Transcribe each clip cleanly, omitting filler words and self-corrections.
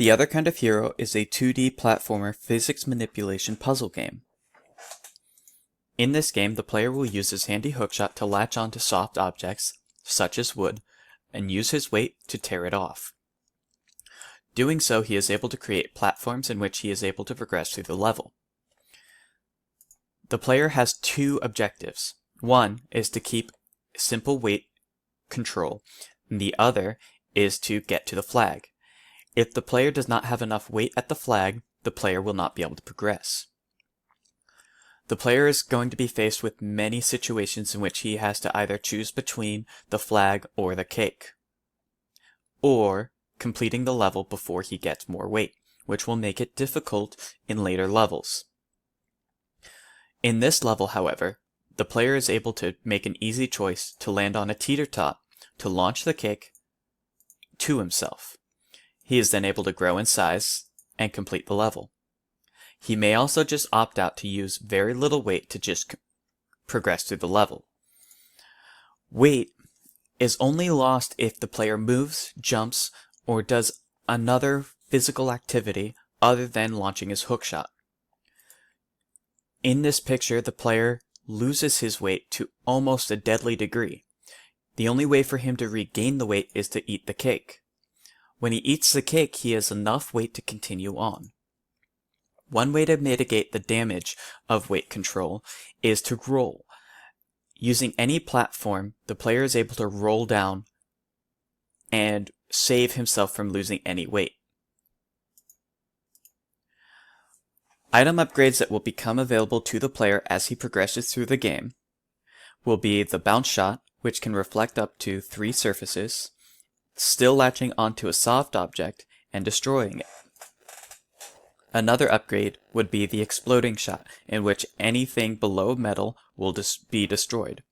The Other Kind of Hero is a 2D platformer physics manipulation puzzle game. In this game, the player will use his handy hookshot to latch onto soft objects, such as wood, and use his weight to tear it off. Doing so, he is able to create platforms in which he is able to progress through the level. The player has two objectives. One is to keep simple weight control, and the other is to get to the flag. If the player does not have enough weight at the flag, the player will not be able to progress. The player is going to be faced with many situations in which he has to either choose between the flag or the cake, or completing the level before he gets more weight, which will make it difficult in later levels. In this level, however, the player is able to make an easy choice to land on a teeter-top to launch the cake to himself. He is then able to grow in size and complete the level. He may also just opt out to use very little weight to just progress through the level. Weight is only lost if the player moves, jumps, or does another physical activity other than launching his hookshot. In this picture, the player loses his weight to almost a deadly degree. The only way for him to regain the weight is to eat the cake. When he eats the cake, he has enough weight to continue on. One way to mitigate the damage of weight control is to roll. Using any platform, the player is able to roll down and save himself from losing any weight. Item upgrades that will become available to the player as he progresses through the game will be the bounce shot, which can reflect up to 3 surfaces, still latching onto a soft object and destroying it. Another upgrade would be the exploding shot, in which anything below metal will be destroyed.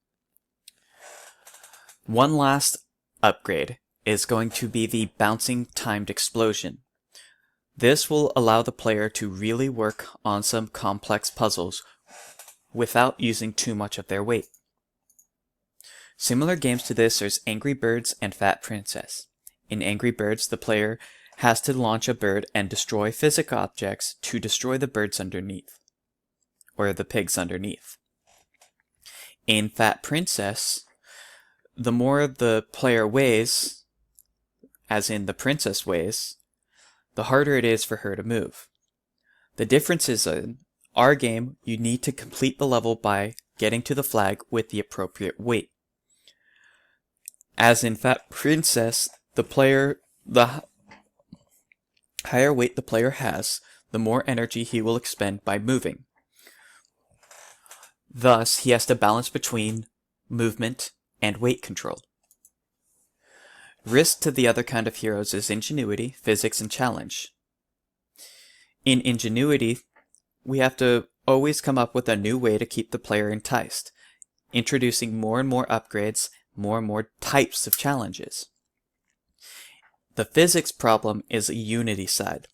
One last upgrade is going to be the bouncing timed explosion. This will allow the player to really work on some complex puzzles without using too much of their weight. Similar games to this are Angry Birds and Fat Princess. In Angry Birds, the player has to launch a bird and destroy physical objects to destroy the birds underneath, or the pigs underneath. In Fat Princess, the more the player weighs, as in the princess weighs, the harder it is for her to move. The difference is in our game, you need to complete the level by getting to the flag with the appropriate weight. As in Fat Princess, the higher weight the player has, the more energy he will expend by moving. Thus, he has to balance between movement and weight control. Risk to the Other Kind of Heroes is ingenuity, physics, and challenge. In ingenuity, we have to always come up with a new way to keep the player enticed, introducing more and more upgrades, more and more types of challenges. The physics problem is a Unity side.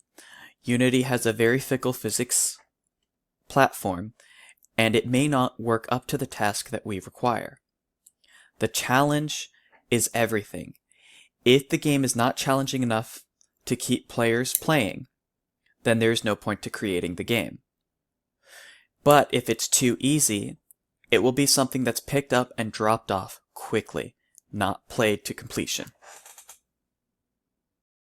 Unity has a very fickle physics platform, and it may not work up to the task that we require. The challenge is everything. If the game is not challenging enough to keep players playing, then there is no point to creating the game. But if it's too easy, it will be something that's picked up and dropped off quickly, not played to completion.